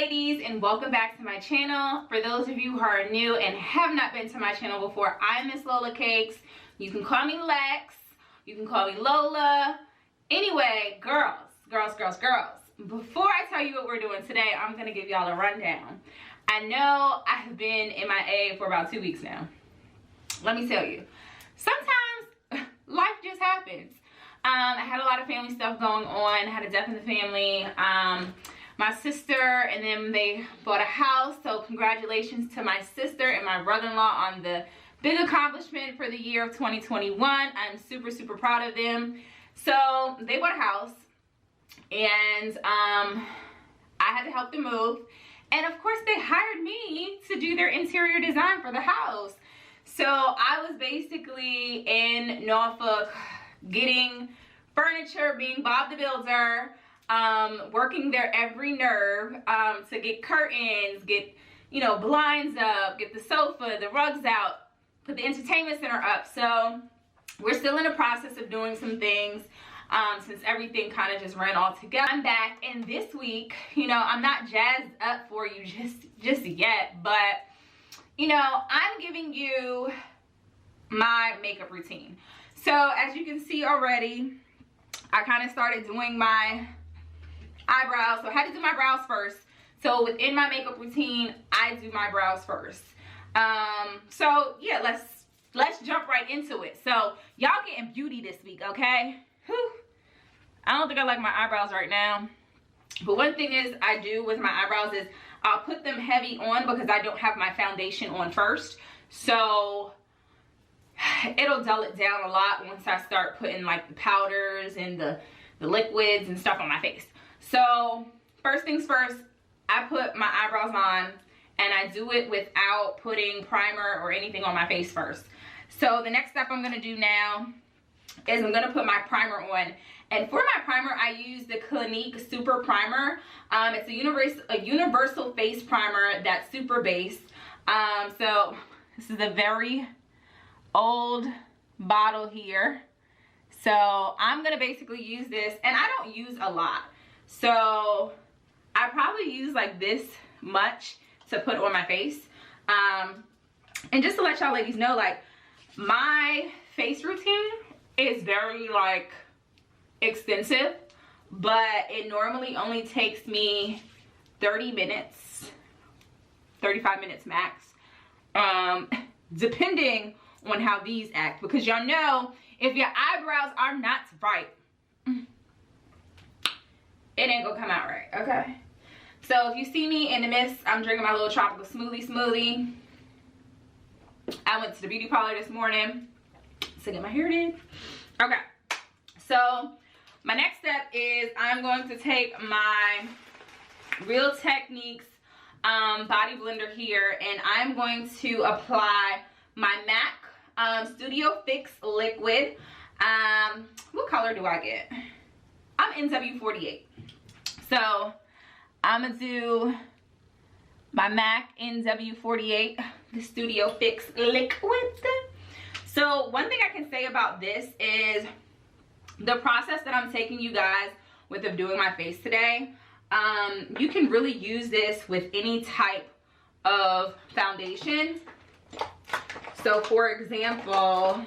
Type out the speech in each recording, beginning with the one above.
ladies, and welcome back to my channel. For those of you who are new and have not been to my channel before, I'm Miss Lola Cakes. You can call me Lex, you can call me Lola. Anyway, girls. Before I tell you what we're doing today, I'm gonna give y'all a rundown. I know I have been MIA for about 2 weeks now. Let me tell you, sometimes life just happens. I had a lot of family stuff going on. I had a death in the family. My sister and them, they bought a house, so congratulations to my sister and my brother-in-law on the big accomplishment for the year of 2021. I'm super proud of them. So they bought a house, and I had to help them move, and of course they hired me to do their interior design for the house. So I was basically in Norfolk getting furniture, being Bob the Builder, working their every nerve to get curtains, get, you know, blinds up, get the sofa, the rugs out, put the entertainment center up. So we're still in the process of doing some things since everything kind of just ran all together. I'm back, and this week, you know, I'm not jazzed up for you just yet, but you know, I'm giving you my makeup routine. So as you can see already, I kind of started doing my eyebrows. So I had to do my brows first. So within my makeup routine, I do my brows first. So yeah, let's jump right into it. So y'all getting beauty this week, okay? Whew. I don't think I like my eyebrows right now. But one thing is I do with my eyebrows is I'll put them heavy on because I don't have my foundation on first. So it'll dull it down a lot once I start putting like the powders and the liquids and stuff on my face. So first things first, I put my eyebrows on, and I do it without putting primer or anything on my face first. So the next step I'm going to do now is I'm going to put my primer on. And for my primer, I use the Clinique Super Primer. It's a universal face primer that's super base. So this is a very old bottle here. So I'm going to basically use this, and I don't use a lot. So I probably use like this much to put on my face. And just to let y'all ladies know, like, my face routine is very like extensive, but it normally only takes me 30 minutes, 35 minutes max, depending on how these act, because y'all know if your eyebrows are not right, it ain't gonna come out right, okay? So if you see me in the midst, I'm drinking my little tropical smoothie. I went to the beauty parlor this morning to get my hair done. Okay, so my next step is I'm going to take my Real Techniques body blender here, and I'm going to apply my MAC Studio Fix liquid. What color do I get? I'm NW48. So I'm gonna do my MAC NW48, the Studio Fix liquid. So one thing I can say about this is the process that I'm taking you guys with doing my face today. You can really use this with any type of foundation. So for example,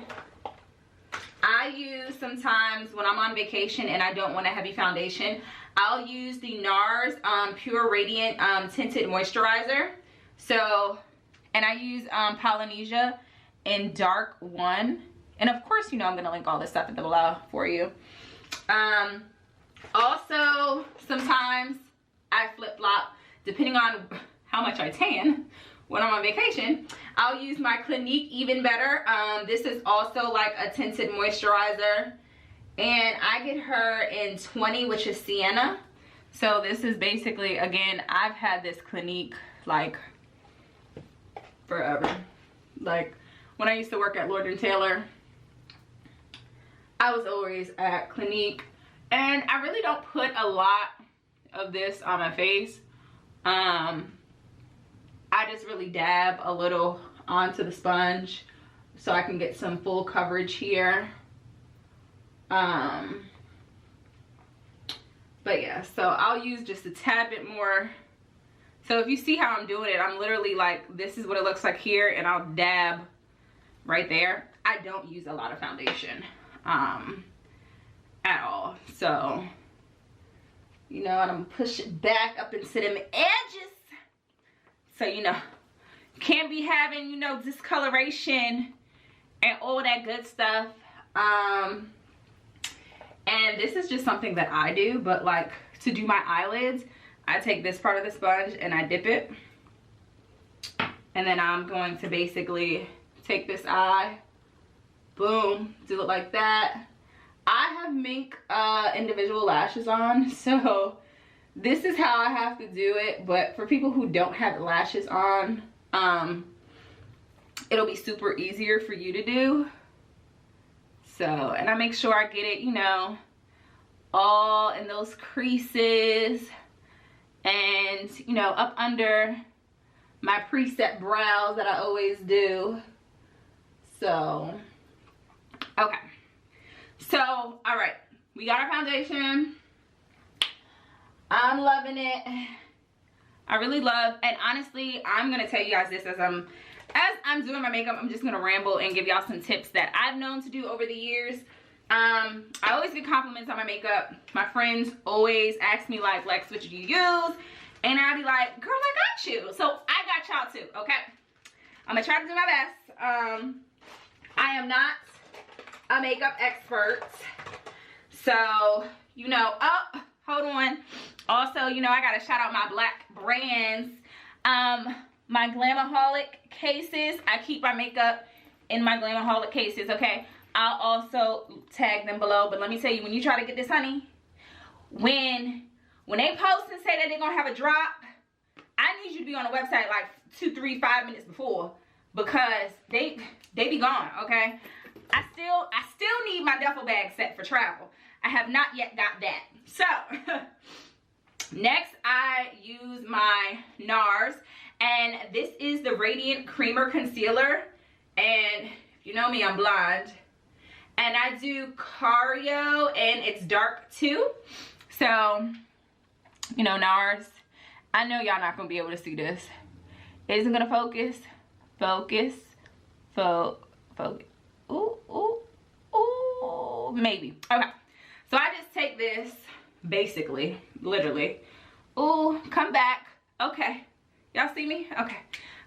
I use sometimes when I'm on vacation and I don't want a heavy foundation, I'll use the NARS Pure Radiant Tinted Moisturizer. So, and I use Polynesia in Dark 1. And of course, you know, I'm going to link all this stuff in the below for you. Also, sometimes I flip-flop, depending on how much I tan when I'm on vacation. I'll use my Clinique Even Better. This is also like a tinted moisturizer, and I get her in 20, which is Sienna. So this is basically, again, I've had this Clinique like forever. Like when I used to work at Lord & Taylor, I was always at Clinique, and I really don't put a lot of this on my face. I just really dab a little onto the sponge so I can get some full coverage here. But yeah, so I'll use just a tad bit more So if you see how I'm doing it, I'm literally like, this is what it looks like here, and I'll dab right there. I don't use a lot of foundation at all. So, you know, and I'm gonna push it back up into them edges. So, you know, can't be having, you know, discoloration and all that good stuff. And this is just something that I do, but like to do my eyelids, I take this part of the sponge and I dip it. And then I'm going to basically take this eye, boom, do it like that. I have mink individual lashes on, so this is how I have to do it. But for people who don't have lashes on, it'll be super easier for you to do. So, and I make sure I get it, you know, all in those creases and, you know, up under my preset brows that I always do. So, okay. So, all right, we got our foundation. I'm loving it. I really love, and honestly, I'm gonna tell you guys this as I'm doing my makeup. I'm just gonna ramble and give y'all some tips that I've known to do over the years. I always get compliments on my makeup. My friends always ask me like, Lex, what do you use? And I'll be like, girl, I got you. So I got y'all too, okay? I'm gonna try to do my best. I am not a makeup expert. So, you know, oh, hold on. Also, you know, I gotta shout out my black brands. My Glamaholic cases. I keep my makeup in my Glamaholic cases, okay? I'll also tag them below. But let me tell you, when you try to get this, honey, when they post and say that they're gonna have a drop, I need you to be on the website like 2, 3, 5 minutes before, because they be gone, okay? I still need my duffel bag set for travel. I have not yet got that. So next I use my NARS, and this is the Radiant Creamer Concealer. And if you know me, I'm blind. And I do Cario, and it's dark too. So, you know, NARS, I know y'all not gonna be able to see this. It isn't gonna focus. Focus. Focus. Ooh, ooh, ooh. Maybe. Okay. So I just take this, basically, literally. Ooh, come back. Okay. Y'all see me? Okay.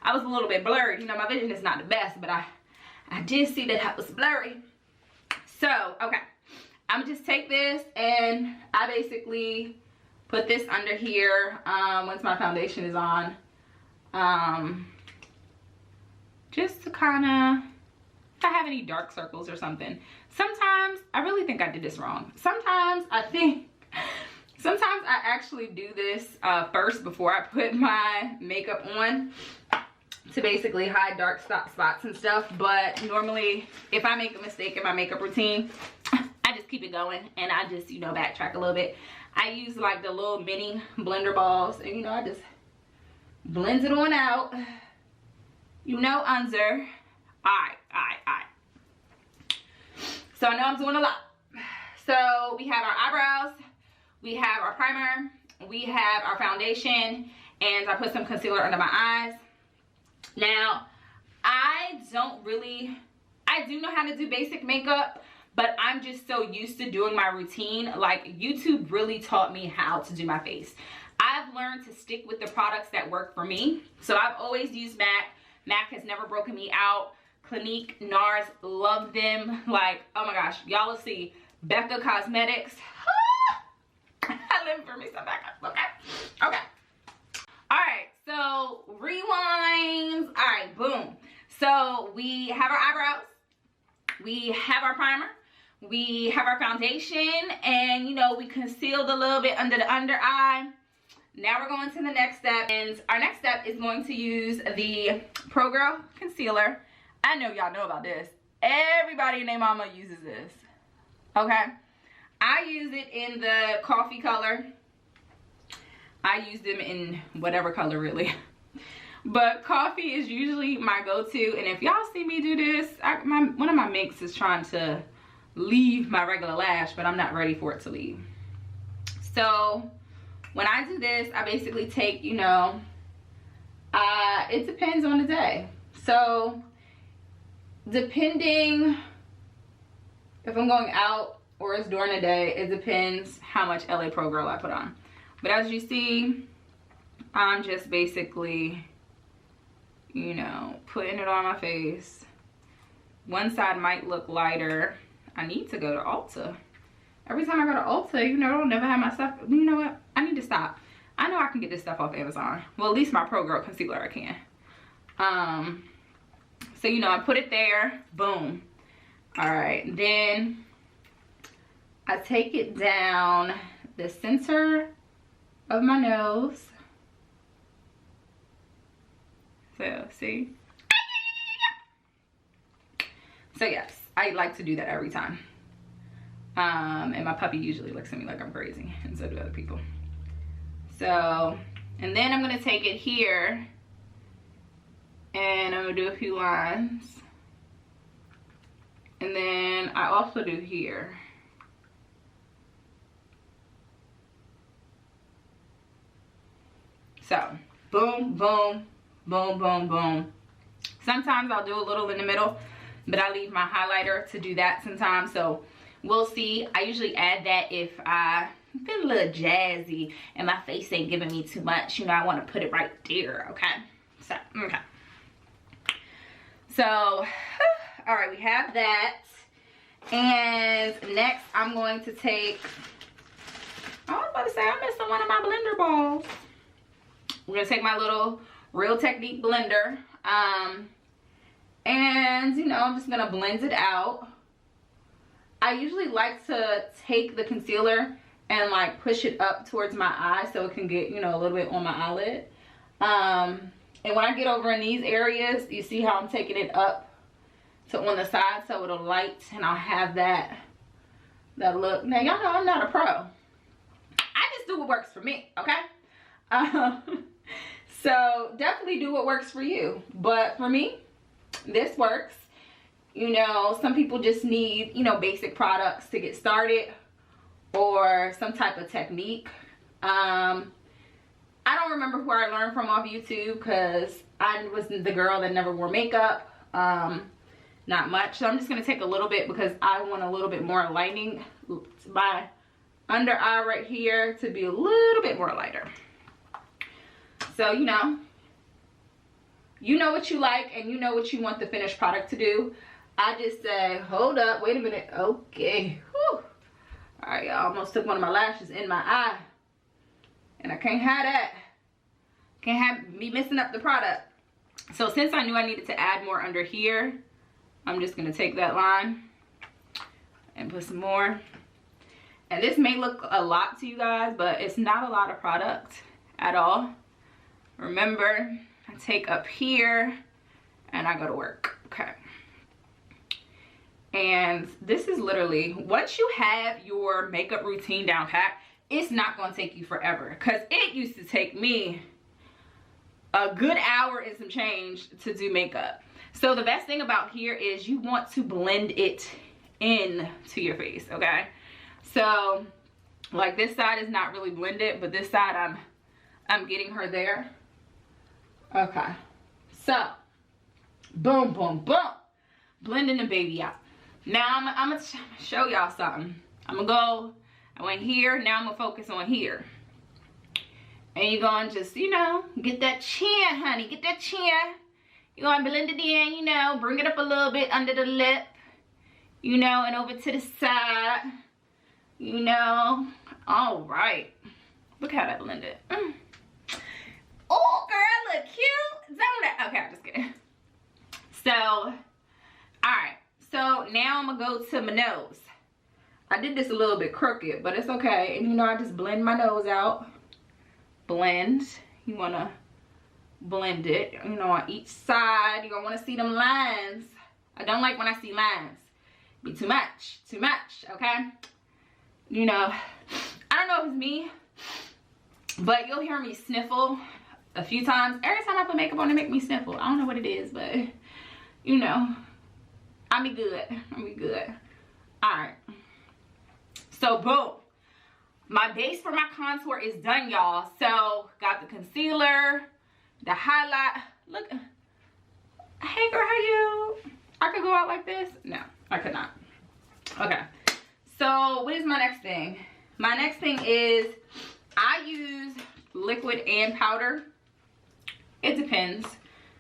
I was a little bit blurred. You know, my vision is not the best, but I did see that I was blurry. So, okay. I'm just take this and I basically put this under here once my foundation is on. Just to kind of, if I have any dark circles or something. Sometimes, I really think I did this wrong. Sometimes I actually do this first before I put my makeup on, to basically hide dark spots and stuff. But normally, if I make a mistake in my makeup routine, I just keep it going and I just, you know, backtrack a little bit. I use like the little mini blender balls, and you know, I just blend it on out. You know, under. Alright. So I know I'm doing a lot. So we have our eyebrows, we have our primer, we have our foundation, and I put some concealer under my eyes. Now, I do know how to do basic makeup, but I'm just so used to doing my routine. Like, YouTube really taught me how to do my face. I've learned to stick with the products that work for me. So I've always used MAC. MAC has never broken me out. Clinique, NARS, love them. Like, oh my gosh, y'all will see. BECA Cosmetics. I live for me some backup, okay? Okay. Alright, so rewinds. Alright, boom. So we have our eyebrows. We have our primer. We have our foundation. And, you know, we concealed a little bit under the under eye. Now we're going to the next step. And our next step is going to use the Pro Girl Concealer. I know y'all know about this. Everybody and their mama uses this. Okay? I use it in the coffee color. I use them in whatever color, really. But coffee is usually my go-to. And if y'all see me do this, one of my minks is trying to leave my regular lash, but I'm not ready for it to leave. So when I do this, I basically take, you know, It depends on the day. So depending if I'm going out or it's during the day, it depends how much LA Pro Girl I put on. But as you see, I'm just basically, you know, putting it on my face. One side might look lighter. I need to go to Ulta. Every time I go to Ulta, you know, I don't never have my stuff. You know what? I need to stop. I know I can get this stuff off Amazon. Well, at least my Pro Girl concealer I can. So, you know, I put it there. Boom. All right. Then I take it down the center of my nose. So, see? So, yes, I like to do that every time. And my puppy usually looks at me like I'm crazy, and so do other people. So, and then I'm gonna take it here, and I'm gonna do a few lines. And then I also do here. So, boom, boom, boom, boom, boom. Sometimes I'll do a little in the middle, but I leave my highlighter to do that sometimes. So we'll see. I usually add that if I feel a little jazzy and my face ain't giving me too much. You know, I want to put it right there, okay? So, okay. So, all right, we have that. And next, I'm going to take, I was about to say, I'm missing one of my blender balls. We're going to take my little Real Technique blender. And, you know, I'm just going to blend it out. I usually like to take the concealer and, like, push it up towards my eye so it can get, you know, a little bit on my eyelid. And when I get over in these areas, you see how I'm taking it up to on the side so it'll light and I'll have that look. Now, y'all know I'm not a pro. I just do what works for me, okay? So definitely do what works for you. But for me, this works. You know, some people just need, you know, basic products to get started or some type of technique. I don't remember where I learned from off YouTube because I was the girl that never wore makeup. Not much. So I'm just going to take a little bit because I want a little bit more lighting. My under eye right here to be a little bit more lighter. So, you know what you like and you know what you want the finished product to do. I just say, hold up, wait a minute. Okay. Whew. All right, y'all, almost took one of my lashes in my eye. And I can't have that. Can't have me messing up the product. So since I knew I needed to add more under here, I'm just going to take that line and put some more. And this may look a lot to you guys, but it's not a lot of product at all. Remember, I take up here and I go to work. Okay. And this is literally, once you have your makeup routine down pat, it's not going to take you forever. Because it used to take me a good hour and some change to do makeup. So the best thing about here is you want to blend it in to your face, okay? So, like this side is not really blended, but this side I'm getting her there. Okay. So, boom, boom, boom. Blending the baby out. Now I'm gonna show y'all something. I went here, now I'm gonna focus on here. And you're gonna just, you know, get that chin, honey, get that chin. You're gonna blend it in, you know, bring it up a little bit under the lip, you know, and over to the side, you know. All right. Look how that blended. Oh, girl, look cute. Don't it? Okay, I'm just kidding. So, all right. So now I'm gonna go to my nose. I did this a little bit crooked, but it's okay. And you know, I just blend my nose out. Blend. You wanna blend it, you know, on each side. You're gonna wanna see them lines. I don't like when I see lines. Be too much, okay? You know, I don't know if it's me, but you'll hear me sniffle a few times. Every time I put makeup on, it make me sniffle. I don't know what it is, but you know, I'll be good. All right. So boom, my base for my contour is done, y'all. So got the concealer, the highlight. Look, hey girl, how you? I could go out like this? No, I could not. Okay, so what is my next thing? My next thing is I use liquid and powder. It depends.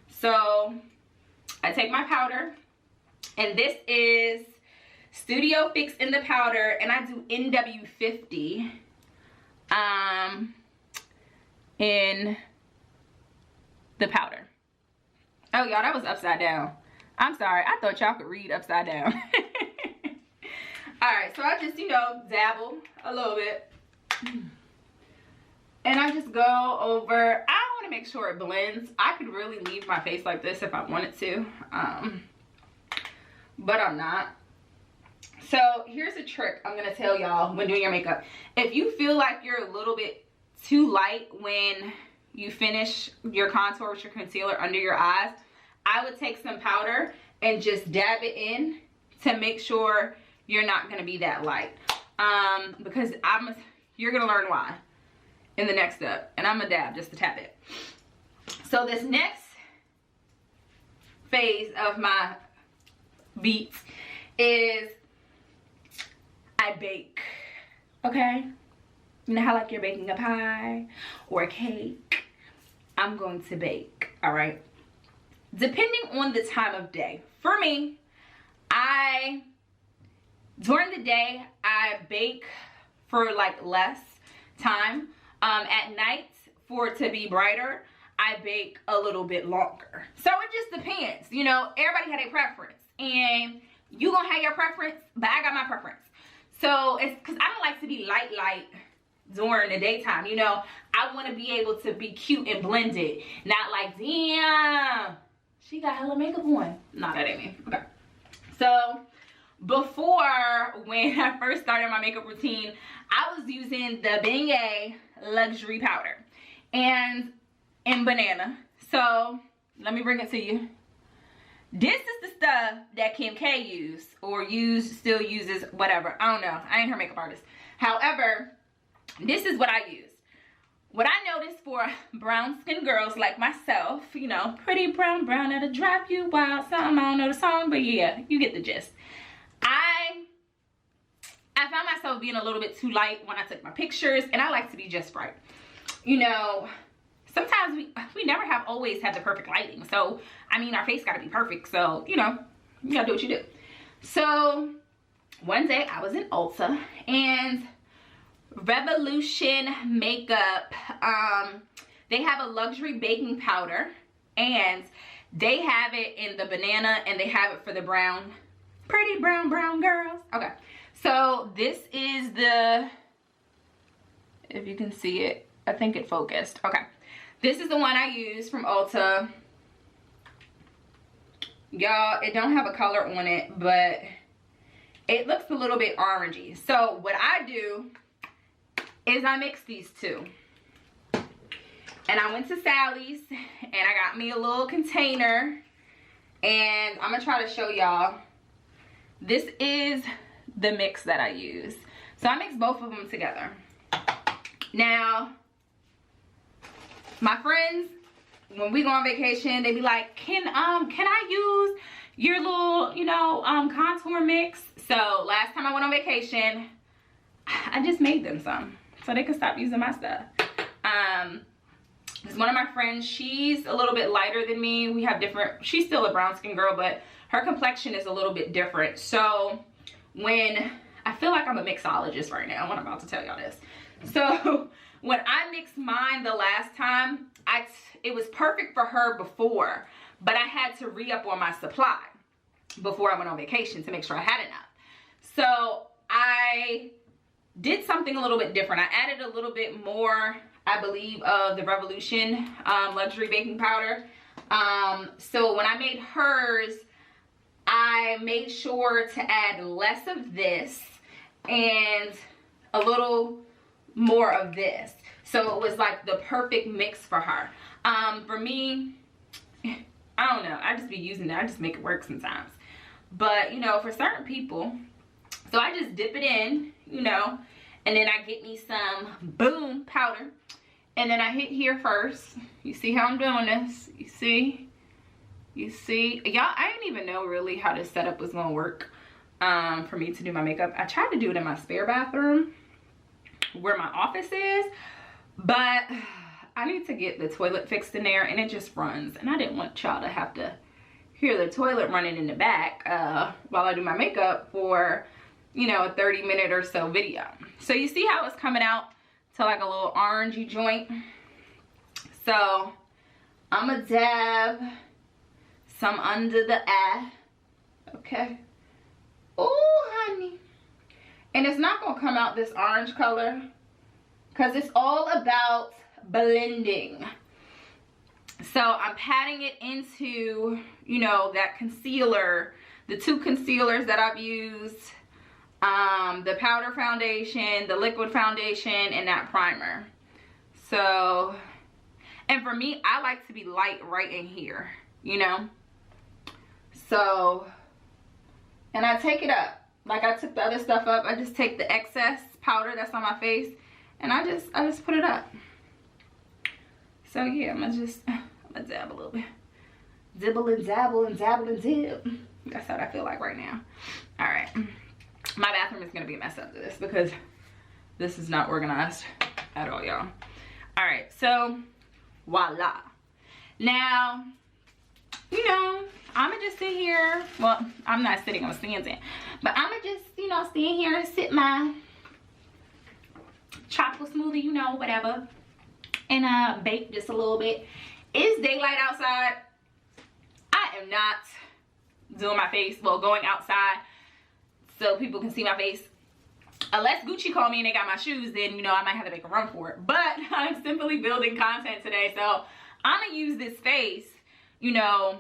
So I take my powder, and this is Studio Fix in the powder, and I do NW50 in the powder. Oh y'all, that was upside down. I'm sorry, I thought y'all could read upside down. All right, so I just, you know, dabble a little bit, and I just go over. I want to make sure it blends. I could really leave my face like this if I wanted to, but I'm not. So here's a trick I'm gonna tell y'all when doing your makeup. If you feel like you're a little bit too light when you finish your contour with your concealer under your eyes, I would take some powder and just dab it in to make sure you're not gonna be that light. Because you're gonna learn why in the next step. And I'm gonna dab just to tap it. So this next phase of my beats is I bake, okay? You know how like you're baking a pie or a cake? I'm going to bake, all right? Depending on the time of day. For me, during the day, I bake for like less time. At night, for it to be brighter, I bake a little bit longer. So it just depends, you know, everybody had a preference. And you gonna have your preference, but I got my preference. So it's because I don't like to be light during the daytime, you know. I want to be able to be cute and blended, not like, damn, she got hella makeup on. Nah, that ain't me. Okay. So before, when I first started my makeup routine, I was using the BECA luxury powder and in banana. So let me bring it to you. This is the stuff that Kim K used, or still uses, whatever. I don't know. I ain't her makeup artist. However, this is what I use. What I noticed for brown skin girls like myself, you know, pretty brown, that'll drive you wild, something, I don't know the song, but yeah, you get the gist. I found myself being a little bit too light when I took my pictures, and I like to be just right. You know, sometimes we never have always had the perfect lighting. So, I mean, our face gotta be perfect. So, you know, you gotta do what you do. So, one day I was in Ulta, and Revolution Makeup, they have a luxury baking powder, and they have it in the banana, and they have it for the brown, pretty brown girls. Okay, so this is the, if you can see it, I think it focused. Okay, this is the one I use from Ulta. Y'all, it don't have a color on it, but it looks a little bit orangey. So what I do is I mix these two. And I went to Sally's and I got me a little container, and I'm gonna try to show y'all. This is the mix that I use. So I mix both of them together. Now, my friends, when we go on vacation, they be like, can I use your little, you know, contour mix? So last time I went on vacation, I just made them some so they could stop using my stuff. It's one of my friends, she's a little bit lighter than me. We have different, she's still a brown skin girl, but her complexion is a little bit different. So when, I feel like I'm a mixologist right now when I'm about to tell y'all this. So when I mixed mine the last time, it was perfect for her before, but I had to re-up on my supply before I went on vacation to make sure I had enough. So I did something a little bit different. I added a little bit more, I believe, of the Revolution luxury baking powder. So when I made hers, I made sure to add less of this and a little more of this. So it was like the perfect mix for her. For me, I don't know, I just be using it. I just make it work sometimes. But, you know, for certain people, so I just dip it in, you know, and then I get me some Boom powder, And then I hit here first. You see how I'm doing this? You see? You see? Y'all, I didn't even know really how this setup was gonna work for me to do my makeup. I tried to do it in my spare bathroom where my office is, but I need to get the toilet fixed in there, and it just runs. And I didn't want y'all to have to hear the toilet running in the back while I do my makeup for, you know, a 30-minute or so video. So you see how it's coming out to like a little orangey joint. So I'm gonna dab some under the eye. Okay. Oh, honey. And it's not gonna come out this orange color because it's all about blending. So I'm patting it into, you know, that concealer, the 2 concealers that I've used, the powder foundation, the liquid foundation, and that primer. So, and for me, I like to be light right in here, you know. So, and I take it up. Like I took the other stuff up. I just take the excess powder that's on my face, and I just put it up. So yeah, I'm gonna dab a little bit. Dibble and dabble and dabble and dib. That's how I feel like right now. All right. My bathroom is gonna be a mess after this because this is not organized at all, y'all. All right, so voila. Now, you know, I'ma just sit here. Well, I'm not sitting, I'm standing. But I'ma just, you know, stand here and sip my chocolate smoothie, you know, whatever. And bake just a little bit. It's daylight outside. I am not doing my face, well, going outside so people can see my face. Unless Gucci called me and they got my shoes, then, you know, I might have to make a run for it. But I'm simply building content today, so I'm gonna use this face, you know,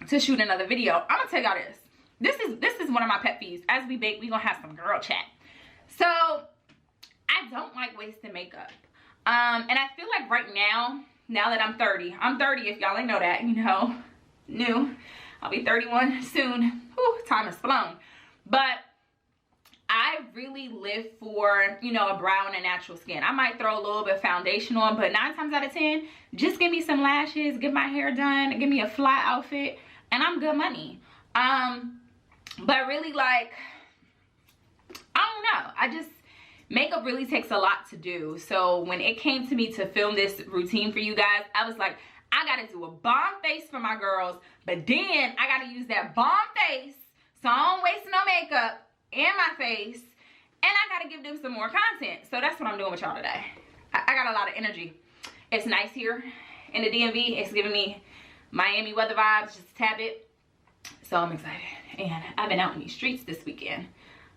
to shoot another video. I'm gonna tell y'all this. This is one of my pet peeves. As we bake, we gonna have some girl chat. So I don't like wasting makeup. And I feel like right now that I'm 30 if y'all ain't know that, you know, new. I'll be 31 soon. Whew, time has flown. But I really live for, you know, a brow and a natural skin. I might throw a little bit of foundation on, but 9 times out of 10, just give me some lashes, get my hair done, give me a fly outfit, and I'm good money. But really, like, I don't know. Makeup really takes a lot to do. So when it came to me to film this routine for you guys, I was like, I gotta do a bomb face for my girls, but then I gotta use that bomb face so I don't waste no makeup in my face, and I gotta give them some more content. So that's what I'm doing with y'all today. I got a lot of energy. It's nice here in the DMV. It's giving me Miami weather vibes, just a tad bit. So I'm excited. And I've been out in these streets this weekend,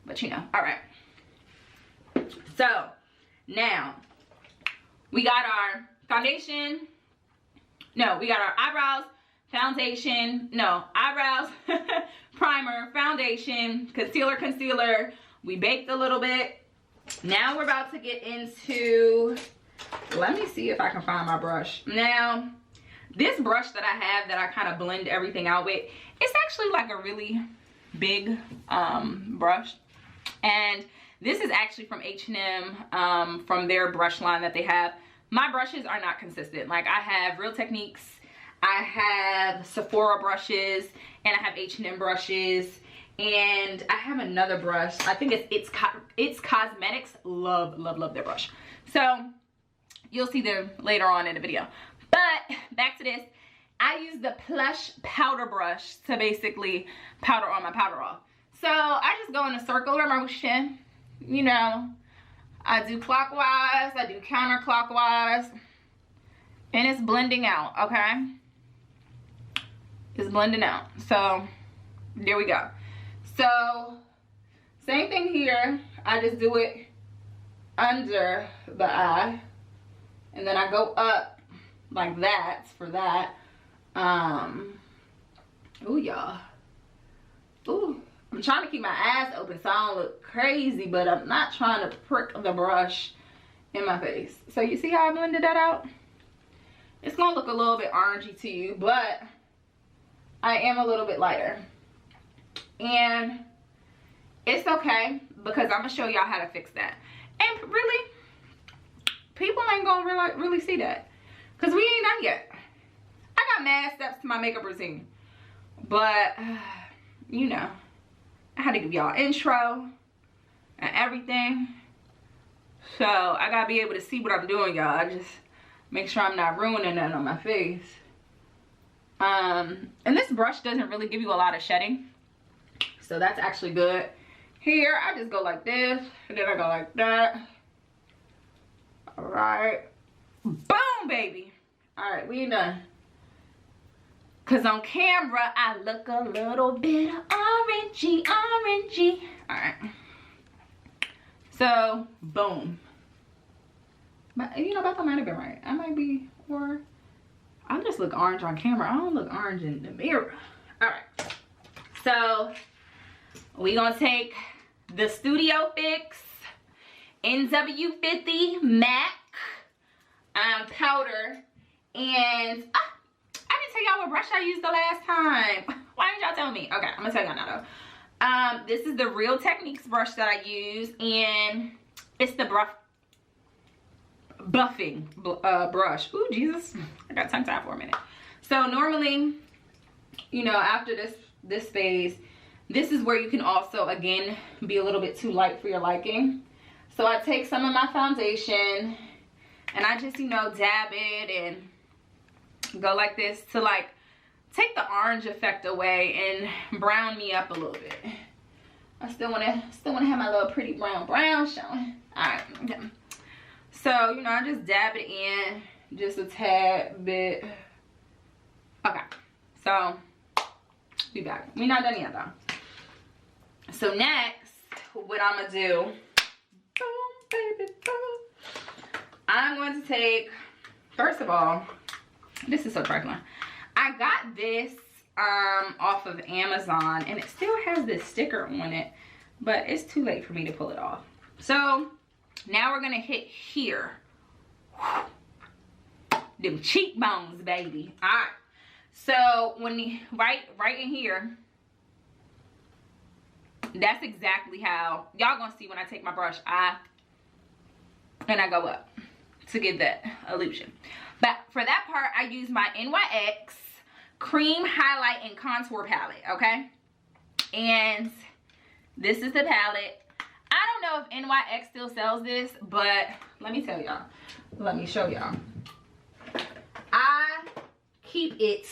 but you know, all right. So now we got our foundation. No, we got our eyebrows, foundation, no, eyebrows, primer, foundation, concealer. We baked a little bit. Now we're about to get into, let me see if I can find my brush. Now, this brush that I have that I kind of blend everything out with, it's actually like a really big brush. And this is actually from H&M, from their brush line that they have. My brushes are not consistent. Like, I have Real Techniques, I have Sephora brushes, and I have H&M brushes, and I have another brush. I think it's Cosmetics. Love their brush. So you'll see them later on in the video. But back to this. I use the Plush powder brush to basically powder on my powder off. So I just go in a circular motion. You know, I do clockwise, I do counterclockwise, and it's blending out, okay? It's blending out. So there we go. So same thing here. I just do it under the eye, and then I go up like that for that. Ooh, y'all. Ooh. I'm trying to keep my eyes open so I don't look crazy, but I'm not trying to prick the brush in my face. So you see how I blended that out? It's gonna look a little bit orangey to you, but I am a little bit lighter. And it's okay, because I'm gonna show y'all how to fix that. And really, people ain't gonna really see that. Because we ain't done yet. I got mad steps to my makeup routine. But, you know, I had to give y'all intro and everything. So, I gotta be able to see what I'm doing, y'all. I just make sure I'm not ruining that on my face. And this brush doesn't really give you a lot of shedding. So, that's actually good. Here, I just go like this. And then I go like that. Alright. Boom, baby. Alright, we done. Because on camera, I look a little bit orangey. Alright. So, boom. But, you know, that might have been right. I might be, or I just look orange on camera. I don't look orange in the mirror. Alright. So, we gonna take the Studio Fix NW50 MAC powder. And I didn't tell y'all what brush I used the last time. Why didn't y'all tell me? Okay, I'm gonna tell y'all now though. This is the Real Techniques brush that I use, and it's the buffing brush. Ooh, Jesus, I got tongue tied for a minute. So normally, you know, after this phase, this is where you can also, again, be a little bit too light for your liking. So I take some of my foundation, and I just, you know, dab it and go like this to like take the orange effect away and brown me up a little bit. I still wanna have my little pretty brown showing. Alright. Okay. So, you know, I just dab it in just a tad bit. Okay. So, be back. We're not done yet though. So next, what I'm gonna do, boom, baby, boom. I'm going to take, first of all, this is so trifling. I got this off of Amazon, and it still has this sticker on it, but it's too late for me to pull it off. So now we're gonna hit here. Them cheekbones, baby. All right. So when you, right in here, that's exactly how y'all gonna see when I take my brush. I go up to get that illusion. But for that part, I use my NYX Cream Highlight and Contour Palette, okay? And this is the palette. I don't know if NYX still sells this, but let me tell y'all. Let me show y'all. I keep it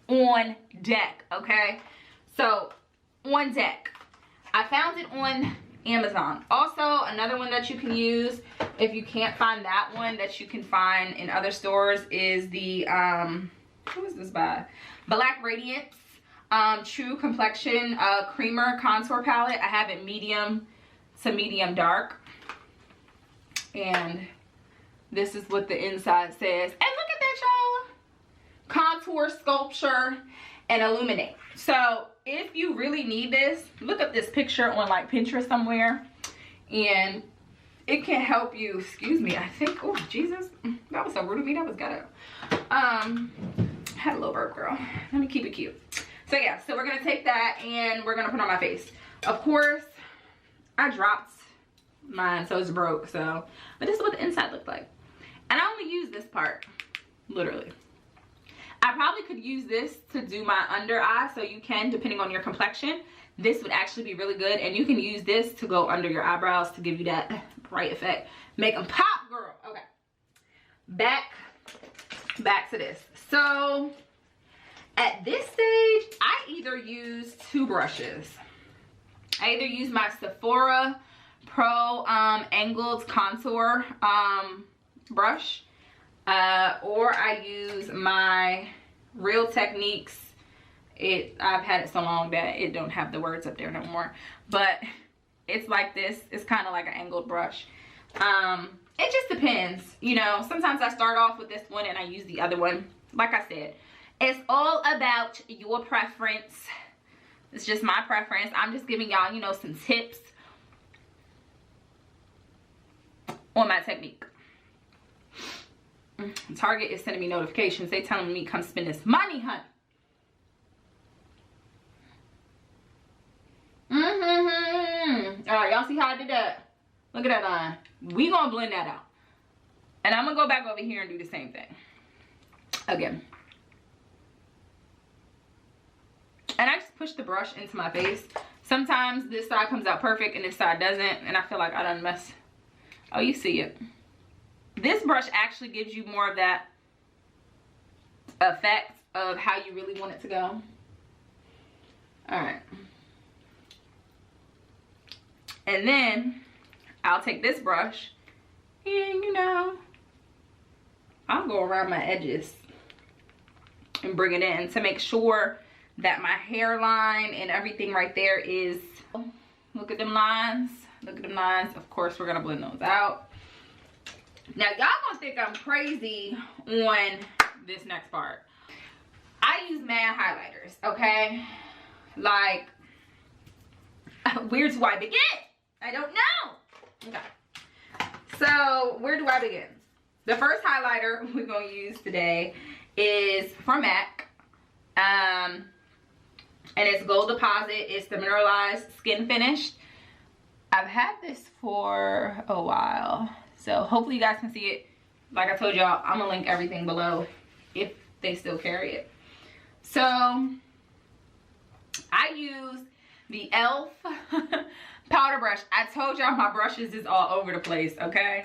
on deck, okay? So, on deck. I found it on Amazon. Also, another one that you can use if you can't find that one, that you can find in other stores, is the who is this by? Black Radiance True Complexion Creamer Contour Palette. I have it medium to medium dark, and this is what the inside says. And look at that, y'all. Contour, sculpture, and illuminate. So if you really need this, look up this picture on like Pinterest somewhere, and it can help you. Excuse me, I think, oh Jesus, that was so rude of me. That was ghetto. Had a little burp, girl. Let me keep it cute. So yeah, so we're gonna take that and we're gonna put it on my face. Of course, I dropped mine, so it's broke. So, but this is what the inside looked like, and I only use this part, literally. I probably could use this to do my under eye, so you can, depending on your complexion, this would actually be really good. And you can use this to go under your eyebrows to give you that bright effect. Make them pop, girl. Okay. Back to this. So, at this stage, I either use two brushes. I either use my Sephora Pro Angled Contour brush, or I use my Real Techniques. I've had it so long that it don't have the words up there no more, but it's like this. It's kind of like an angled brush. It just depends, you know. Sometimes I start off with this one and I use the other one. Like I said, it's all about your preference. It's just my preference. I'm just giving y'all, you know, some tips on my technique. Target is sending me notifications. They telling me come spend this money, honey. All right, y'all see how I did that? Look at that line. We gonna blend that out. And I'm gonna go back over here and do the same thing again. And I just push the brush into my face. Sometimes this side comes out perfect and this side doesn't, and I feel like I done mess. Oh, you see it. This brush actually gives you more of that effect of how you really want it to go. All right. And then I'll take this brush and, you know, I'll go around my edges and bring it in to make sure that my hairline and everything right there is, look at them lines. Look at them lines. Of course, we're gonna blend those out. Now, y'all gonna think I'm crazy on this next part. I use mad highlighters, okay? Like, where do I begin? I don't know. Okay. So, where do I begin? The first highlighter we're gonna use today is from MAC. And it's Gold Deposit. It's the mineralized skin finish. I've had this for a while, so hopefully you guys can see it. Like I told y'all, I'm gonna link everything below if they still carry it. So I use the e.l.f. powder brush. I told y'all my brushes is all over the place, okay?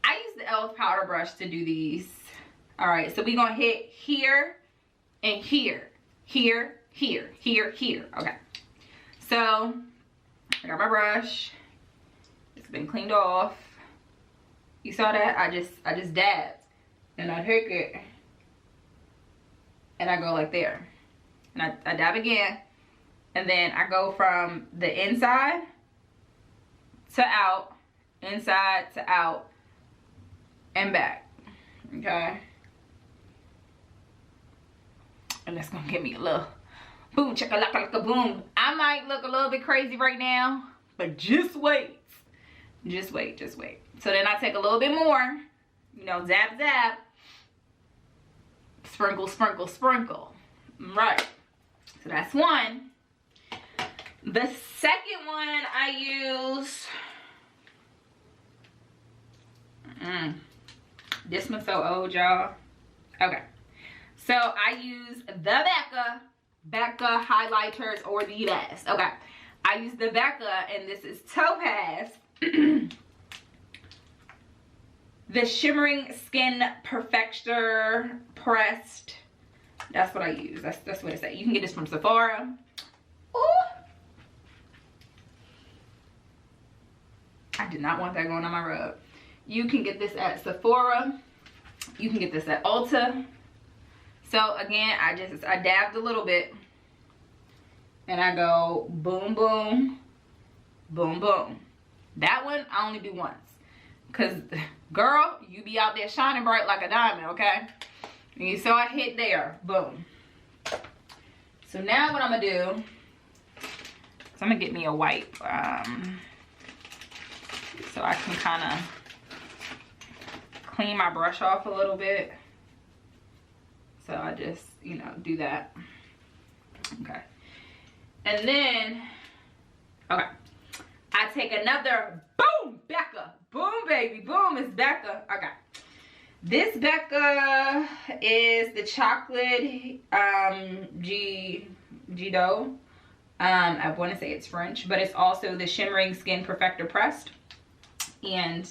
I use the e.l.f. powder brush to do these. All right, so we're gonna hit here and here, here, here, here, here. Okay, so I got my brush. It's been cleaned off. You saw that? I just dabbed, and I take it and I go like there, and I dab again, and then I go from the inside to out, inside to out, and back. Okay, and that's gonna give me a little boom chicka-lacka-lacka boom. I might look a little bit crazy right now, but just wait. Just wait, just wait. So then I take a little bit more, you know, zap, zap. Sprinkle, sprinkle, sprinkle. Right. So that's one. The second one I use, this one's so old, y'all. Okay. So I use the BECA highlighters, or the best. Okay. I use the BECA, and this is Topaz. The Shimmering Skin Perfector Pressed. That's what I use. That's what it says. You can get this from Sephora. Ooh. I did not want that going on my rug. You can get this at Sephora. You can get this at Ulta. So again, I dabbed a little bit. And I go boom, boom, boom, boom. That one I only do once. Cause girl, you be out there shining bright like a diamond, okay? And you saw it hit there, boom. So now what I'm gonna do is I'm gonna get me a wipe, so I can kind of clean my brush off a little bit. So I just, you know, do that. Okay. And then, okay, I take another, boom, BECA. Boom, baby, boom, it's BECA. Okay. This BECA is the chocolate Gido. I want to say it's French, but it's also the Shimmering Skin Perfector Pressed. And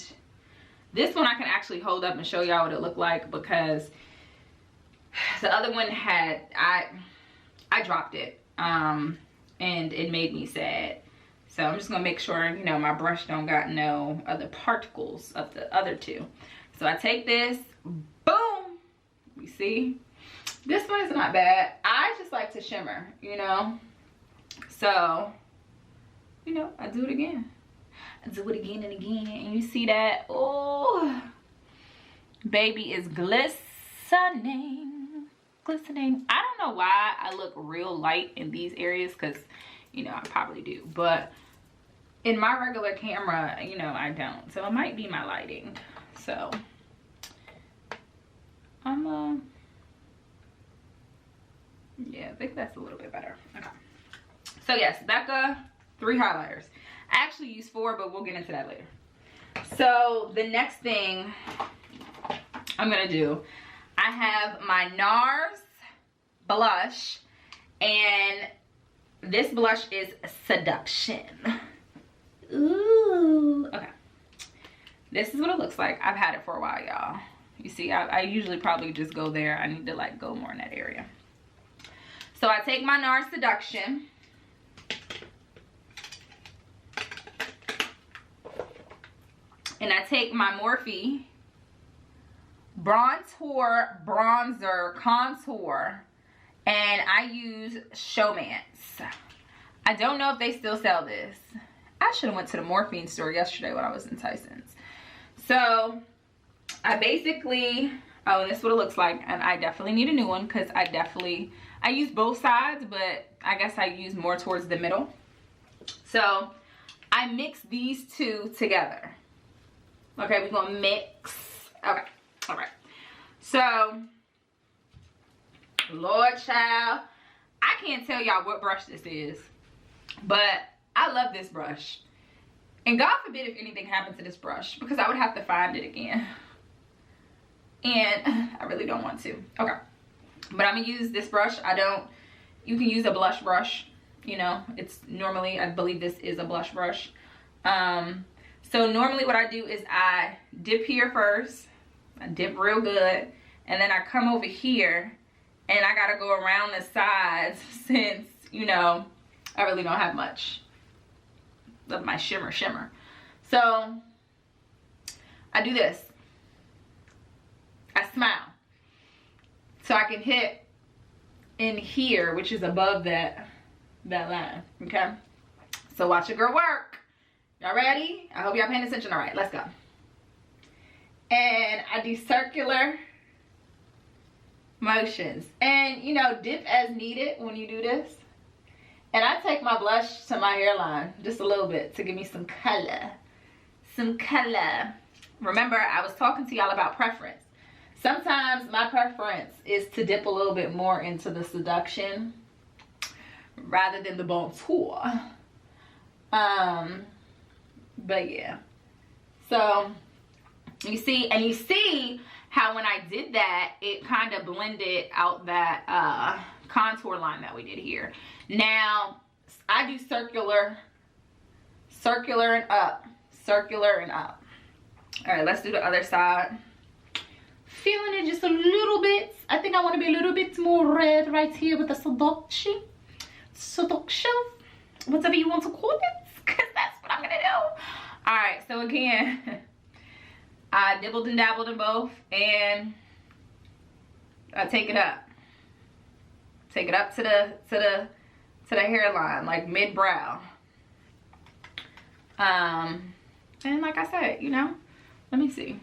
this one I can actually hold up and show y'all what it looked like, because the other one had, I dropped it. And it made me sad. So I'm just gonna make sure, you know, my brush don't got no other particles of the other two. So I take this, boom, you see? This one is not bad. I just like to shimmer, you know? So, you know, I do it again. I do it again and again, and you see that? Oh, baby is glistening. Glistening. I don't know why I look real light in these areas, because you know I probably do, but in my regular camera, you know, I don't. So it might be my lighting. So I'm yeah, I think that's a little bit better. Okay, so yes, BECA 3 highlighters. I actually use 4, but we'll get into that later. So the next thing I'm gonna do, I have my NARS blush, and this blush is Seduction. Ooh, okay. This is what it looks like. I've had it for a while, y'all. You see, I usually probably just go there. I need to like go more in that area. So I take my NARS Seduction. And I take my Morphe Bronzer Contour, and I use Showmance. I don't know if they still sell this. I should have went to the Morphine store yesterday when I was in Tyson's. So I basically, oh, and this is what it looks like, and I definitely need a new one because I use both sides, but I guess I use more towards the middle. So I mix these two together. Okay, we're gonna mix. Okay, all right. So, Lord child, I can't tell y'all what brush this is, but I love this brush. And God forbid if anything happened to this brush, because I would have to find it again. And I really don't want to. Okay, but I'm gonna use this brush. You can use a blush brush, you know, it's normally, I believe this is a blush brush. So normally what I do is I dip here first. I dip real good. And then I come over here and I gotta go around the sides since, you know, I really don't have much of my shimmer. So I do this. I smile. So I can hit in here, which is above that line, okay? So watch your girl work. Y'all ready? I hope y'all paying attention. All right, let's go. And I do circular motions. And, you know, dip as needed when you do this. And I take my blush to my hairline just a little bit to give me some color. Some color. Remember, I was talking to y'all about preference. Sometimes my preference is to dip a little bit more into the Seduction rather than the Bon Tour. But yeah, so you see how when I did that, it kind of blended out that contour line that we did here. Now I do circular and up, circular and up. All right, let's do the other side. Feeling it just a little bit. I think I want to be a little bit more red right here with the Seduction, whatever you want to call it, because that's what I'm gonna do. All right, so again, I dibbled and dabbled in both, and I take it up to the hairline, like mid brow. And like I said, you know, let me see.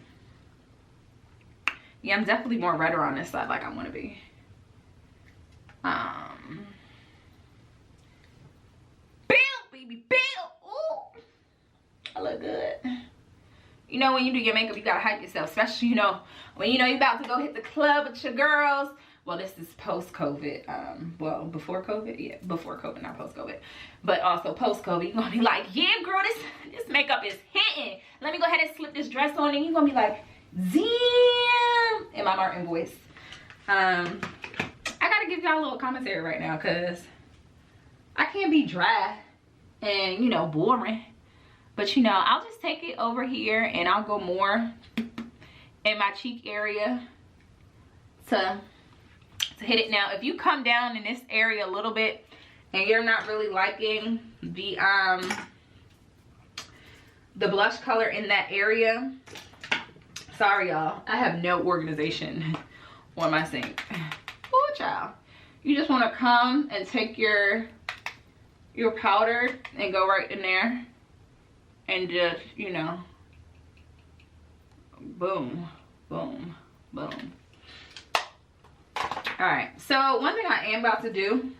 Yeah, I'm definitely more redder on this side, like I want to be. Bill, baby, Bill. Ooh, I look good. You know, when you do your makeup, you gotta hype yourself, especially, you know, when you know you're about to go hit the club with your girls. Well, this is post-COVID. Well, before COVID, yeah, before COVID, not post-COVID, but also post-COVID. You're gonna be like, yeah, girl, this makeup is hitting. Let me go ahead and slip this dress on, and you're gonna be like, damn, in my Martin voice. I gotta give y'all a little commentary right now, cause I can't be dry and, you know, boring. But, you know, I'll just take it over here and I'll go more in my cheek area to hit it. Now, if you come down in this area a little bit and you're not really liking the blush color in that area, sorry, y'all. I have no organization on my sink. Oh, child. You just want to come and take your powder and go right in there. And just, you know, boom, boom, boom. All right, so one thing I am about to do,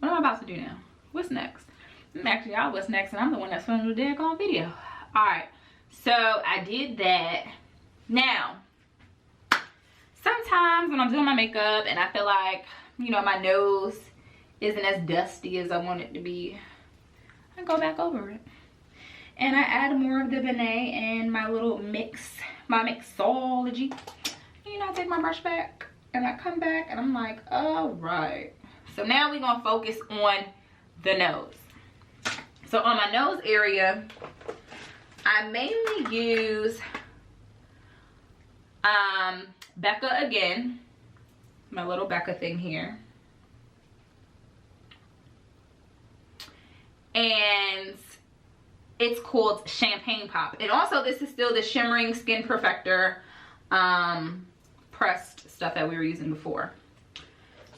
what am I about to do now? What's next? I'm asking y'all what's next, and I'm the one that's filming the daggone video. All right, so I did that. Now, sometimes when I'm doing my makeup and I feel like, you know, my nose isn't as dusty as I want it to be, I go back over it and I add more of the Benet and my little mix my mixology. You know, I take my brush back and I come back and I'm like, all right. So now we're gonna focus on the nose. So on my nose area, I mainly use BECA again, my little BECA thing here. And it's called Champagne Pop. And also this is still the Shimmering Skin Perfector pressed stuff that we were using before.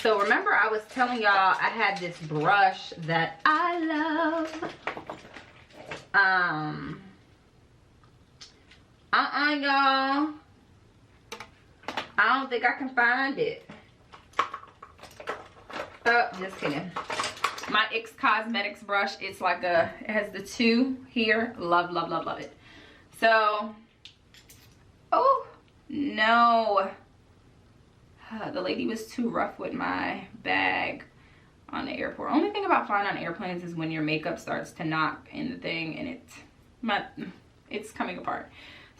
So remember I was telling y'all I had this brush that I love. Y'all. I don't think I can find it. Oh, just kidding. My X Cosmetics brush, it's like it has the 2 here. Love, love, love, love it. So, oh, no. The lady was too rough with my bag on the airport. Only thing about flying on airplanes is when your makeup starts to knock in the thing and it's coming apart.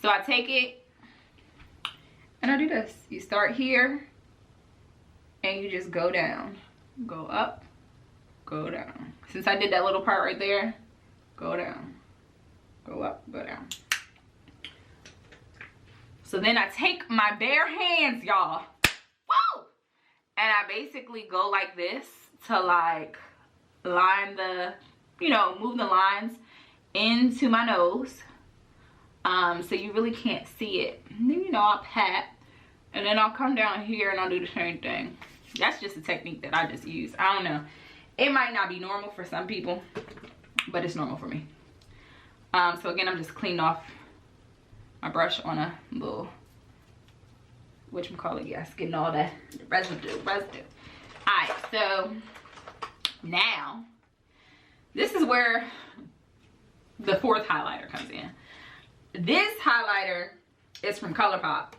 So I take it and I do this. You start here and you just go down, go up, go down. Since I did that little part right there, go down, go up, go down. So then I take my bare hands, y'all, woo, and I basically go like this to like line the, you know, move the lines into my nose. So you really can't see it. And then, you know, I'll pat and then I'll come down here and I'll do the same thing. That's just a technique that I just use. I don't know. It might not be normal for some people, but it's normal for me. So again, I'm just cleaning off my brush on a little, whatchamacallit, yes, getting all the residue. Alright, so now, this is where the 4th highlighter comes in. This highlighter is from ColourPop,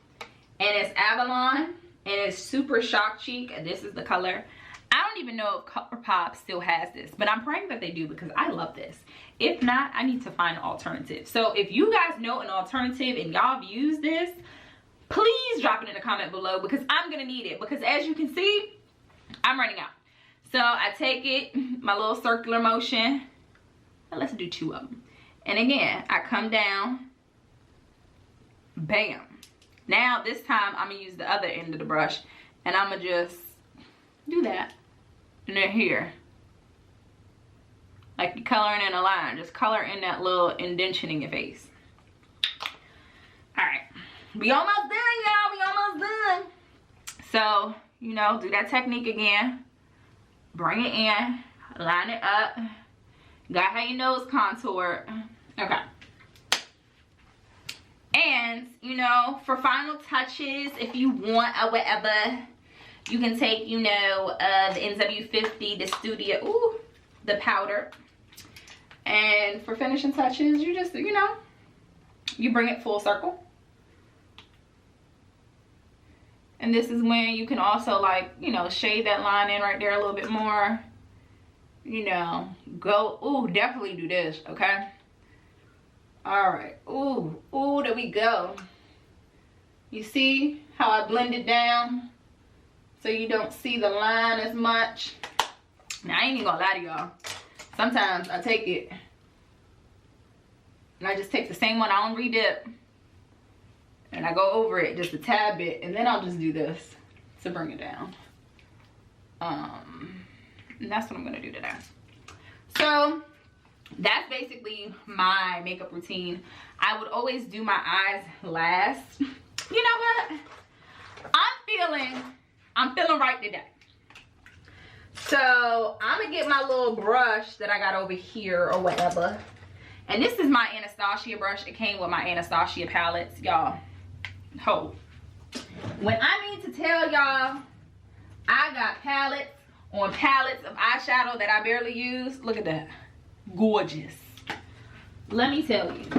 and it's Avalon, and it's Super Shock Cheek, and this is the color. I don't even know if ColourPop still has this, but I'm praying that they do because I love this. If not, I need to find an alternative. So if you guys know an alternative and y'all have used this, please drop it in the comment below because I'm gonna need it, because as you can see, I'm running out. So I take it, my little circular motion, and let's do 2 of them. And again, I come down, bam. Now this time I'm gonna use the other end of the brush and I'm gonna just do that. And then here, like you're coloring in a line, just color in that little indentation in your face. All right, we almost done, y'all, we almost done. So, you know, do that technique again. Bring it in, line it up. Got how your nose contour. Okay. And, you know, for final touches, if you want or whatever, you can take, you know, the NW50, the Studio, ooh, the powder. And for finishing touches, you just, you know, you bring it full circle. And this is when you can also, like, you know, shade that line in right there a little bit more. You know, go, ooh, definitely do this, okay? All right, ooh, there we go. You see how I blend it down so you don't see the line as much? Now, I ain't even gonna lie to y'all. Sometimes I take it and I just take the same one, I don't redip, and I go over it just a tad bit, and then I'll just do this to bring it down. And that's what I'm gonna do today. So that's basically my makeup routine. I would always do my eyes last. You know what? I'm feeling right today. So I'm gonna get my little brush that I got over here or whatever. And this is my Anastasia brush. It came with my Anastasia palettes, y'all. Hold. When I mean to tell y'all, I got palettes on palettes of eyeshadow that I barely use. Look at that. Gorgeous. Let me tell you.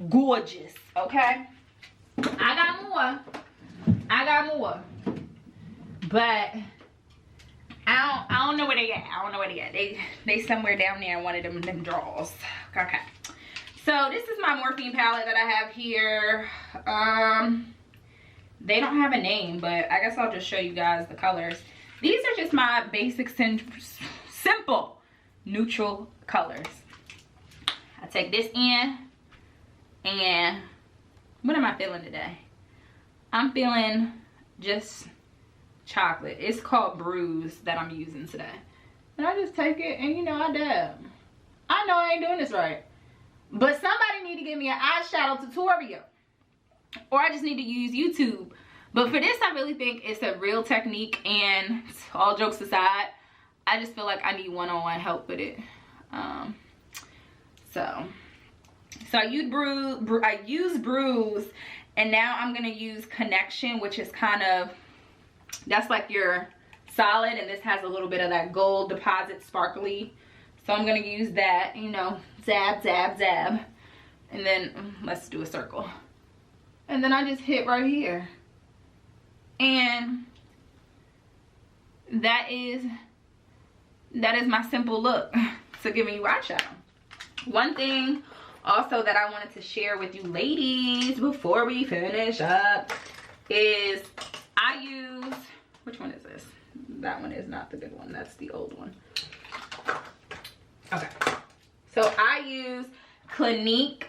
Gorgeous, okay? I got more. But I don't know where they at. They somewhere down there in one of them drawers. Okay. So this is my Morphine palette that I have here. They don't have a name, but I guess I'll just show you guys the colors. These are just my basic, simple, neutral colors. I take this in, and what am I feeling today? I'm feeling just chocolate. It's called Bruise that I'm using today. And I just take it and, you know, I dab. I know I ain't doing this right, but somebody need to give me an eyeshadow tutorial, or I just need to use YouTube. But for this, I really think it's a real technique, and all jokes aside, I just feel like I need one-on-one help with it. So I use Bruise, and now I'm gonna use Connection, which is kind of, that's like your solid, and this has a little bit of that gold deposit sparkly. So I'm gonna use that, you know, zab, zab, zab. And then let's do a circle. And then I just hit right here. And that is my simple look to giving you eyeshadow. One thing also that I wanted to share with you ladies before we finish up is I use, which one is this? That one is not the good one, that's the old one. Okay, so I use Clinique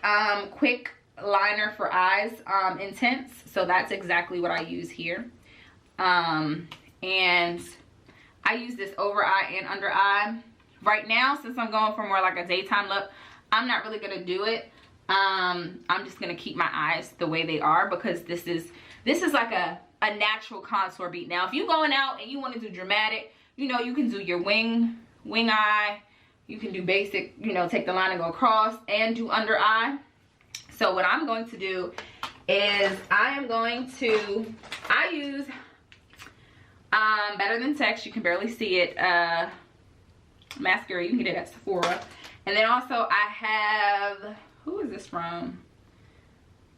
Quick Liner for Eyes Intense. So that's exactly what I use here. And I use this over eye and under eye. Right now, since I'm going for more like a daytime look, I'm not really gonna do it. I'm just gonna keep my eyes the way they are, because this is like a natural contour beat. Now, if you're going out and you want to do dramatic, you know, you can do your wing eye. You can do basic, you know, take the line and go across and do under eye. So what I'm going to do is I use Better Than Sex. You can barely see it. Mascara, you can get it at Sephora. And then also I have, who is this from?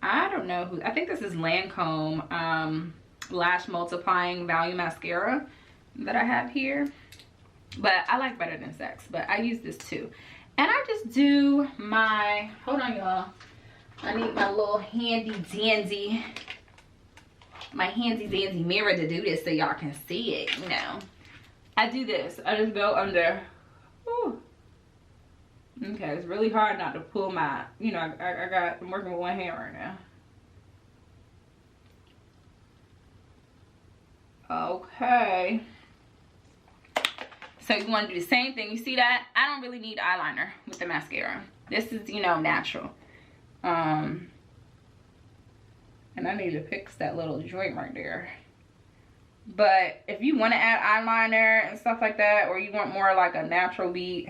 I don't know who. I think this is Lancome Lash Multiplying Volume Mascara that I have here. But I like Better Than Sex, but I use this too. And I just do my, hold on y'all, I need my little handy dandy mirror to do this so y'all can see it, you know. I do this, I just go under. Whew. Okay, it's really hard not to pull my, you know, I'm working with one hand right now. Okay. So you want to do the same thing. You see that? I don't really need eyeliner with the mascara. This is, you know, natural. And I need to fix that little joint right there. But if you want to add eyeliner and stuff like that, or you want more like a natural beat,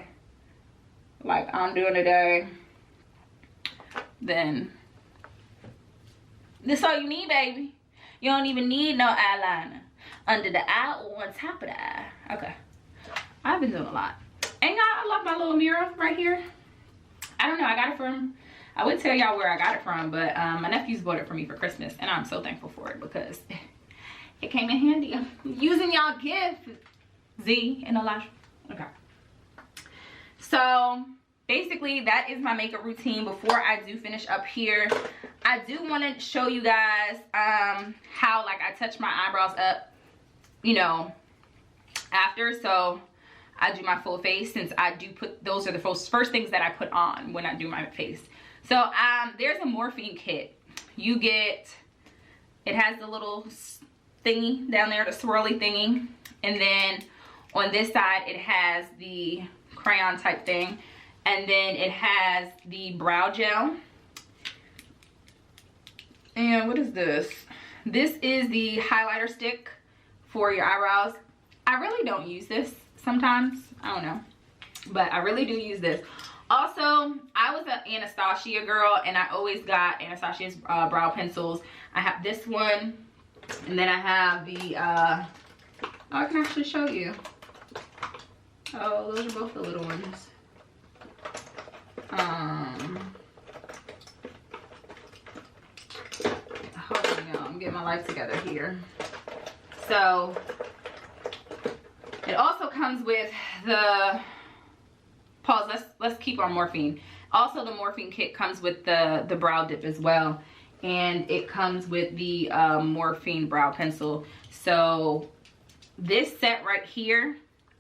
like I'm doing today, then this is all you need, baby. You don't even need no eyeliner under the eye or on top of the eye. Okay. I've been doing a lot. And y'all, I love my little mirror right here. I don't know, I got it from, I would tell y'all where I got it from, but my nephews bought it for me for Christmas, and I'm so thankful for it because it came in handy. I'm using y'all gift. Z and Elijah. Okay. So basically that is my makeup routine. Before I do finish up here, I do want to show you guys how like I touch my eyebrows up, you know, after. So I do my full face, since I do put, those are the first things that I put on when I do my face. So there's a Morphine kit. You get, it has the little thingy down there, the swirly thingy, and then on this side it has the crayon type thing, and then it has the brow gel. And what is this? This is the highlighter stick for your eyebrows. I really don't use this sometimes, I don't know, but I really do use this. Also, I was an Anastasia girl, and I always got Anastasia's brow pencils. I have this one, and then I have the oh, I can actually show you. Oh, those are both the little ones. Hold on, y'all, I'm getting my life together here. So it also comes with the, pause, let's keep on Morphine. Also, the morphine kit comes with the brow dip as well, and it comes with the morphine brow pencil. So this set right here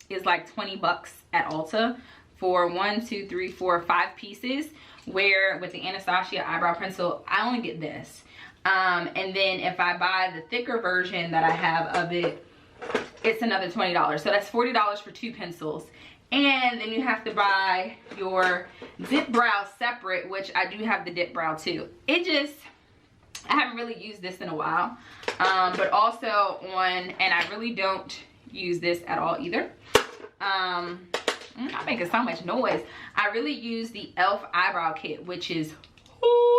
is like 20 bucks at Ulta for 1, 2, 3, 4, 5 pieces, where with the Anastasia eyebrow pencil I only get this. And then if I buy the thicker version that I have of it, it's another $20. So that's $40 for 2 pencils. And then you have to buy your dip brow separate, which I do have the dip brow too. It just, I haven't really used this in a while. But also and I really don't use this at all either. I'm making so much noise. I really use the e.l.f. eyebrow kit, which is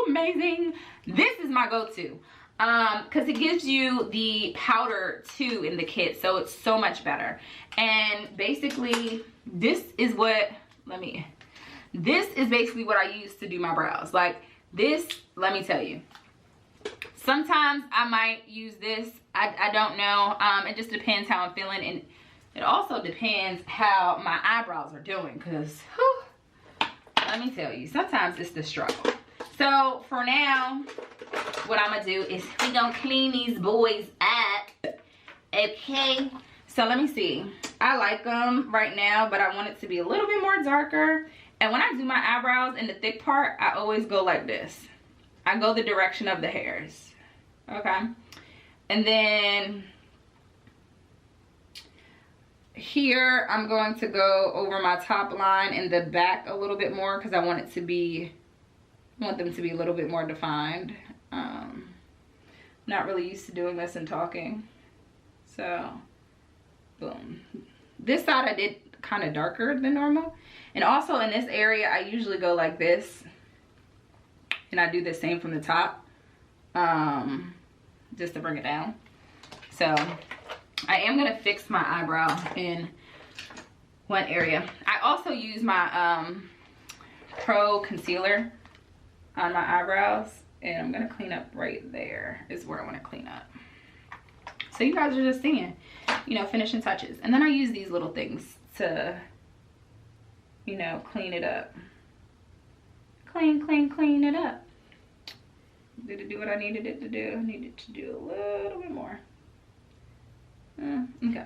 amazing. This is my go-to. Because it gives you the powder too in the kit, so it's so much better. And basically this is what, this is basically what I use to do my brows. Like this, let me tell you, sometimes I might use this, I don't know. It just depends how I'm feeling, and it also depends how my eyebrows are doing, because let me tell you, sometimes it's the struggle. So for now, what I'm gonna do is we gonna clean these boys up. Okay, so let me see. I like them right now, but I want it to be a little bit more darker. And when I do my eyebrows in the thick part, I always go like this. I go the direction of the hairs. Okay, and then here I'm going to go over my top line and the back a little bit more, because I want them to be a little bit more defined. Not really used to doing this and talking, so boom. This side I did kind of darker than normal, and also in this area I usually go like this, and I do the same from the top, just to bring it down. So I am gonna fix my eyebrow in one area. I also use my Pro concealer on my eyebrows, and I'm gonna clean up right there is where I want to clean up, so you guys are just seeing, you know, finishing touches. And then I use these little things to, you know, clean it up. Clean it up. Did it do what I needed it to do? I needed to do a little bit more. Okay,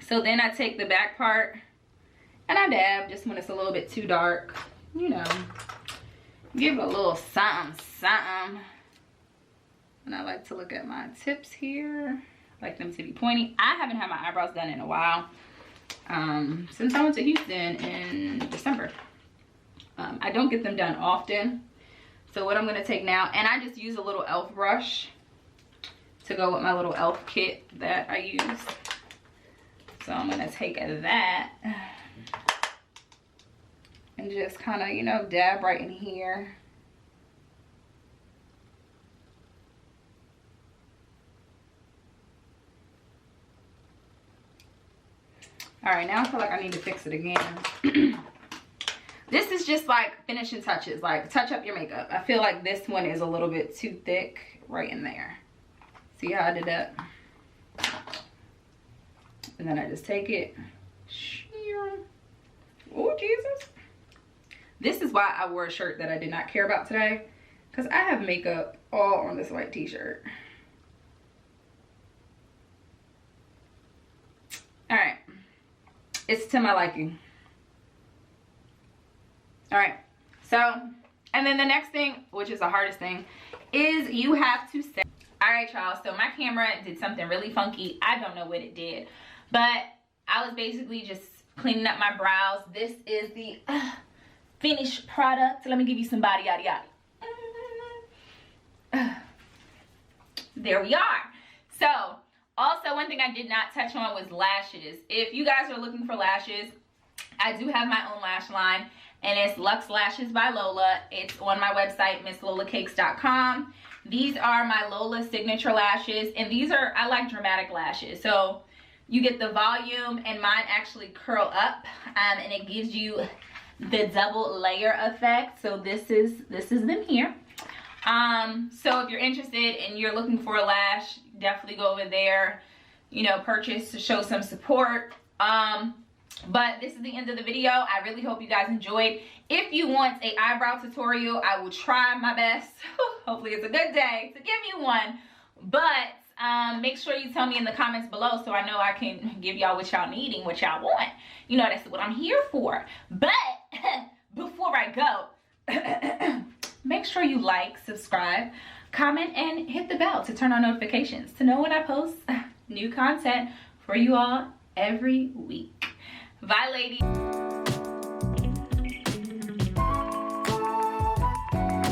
so then I take the back part and I dab just when it's a little bit too dark, you know, give it a little something. And I like to look at my tips here. I like them to be pointy. I haven't had my eyebrows done in a while, since I went to Houston in December. I don't get them done often. So what I'm gonna take now, and I just use a little e.l.f. brush to go with my little e.l.f. kit that I use. So I'm gonna take that and just kind of, you know, dab right in here. All right, now I feel like I need to fix it again. This is just like finishing touches, like touch up your makeup. I feel like this one is a little bit too thick right in there. See how I did that? And then I just take it. Oh, Jesus. This is why I wore a shirt that I did not care about today, because I have makeup all on this white t-shirt. All right. It's to my liking. All right. So, and then the next thing, which is the hardest thing, is you have to set. All right, y'all. So my camera did something really funky. I don't know what it did, but I was basically just cleaning up my brows. This is the finished product. Let me give you some body yada yada. There we are. So also, one thing I did not touch on was lashes. If you guys are looking for lashes, I do have my own lash line, and it's Luxe Lashes by Lola. It's on my website, misslolacakes.com. These are my Lola signature lashes, and these are, I like dramatic lashes. So you get the volume, and mine actually curl up, and it gives you the double layer effect. So this is them here. So if you're interested and you're looking for a lash, definitely go over there, you know, purchase to show some support. But this is the end of the video. I really hope you guys enjoyed. If you want an eyebrow tutorial, I will try my best. Hopefully it's a good day to give you one. But make sure you tell me in the comments below so I know I can give y'all what y'all need and what y'all want. You know, that's what I'm here for. But before I go, make sure you like, subscribe, comment, and hit the bell to turn on notifications to know when I post new content for you all every week. Bye, ladies.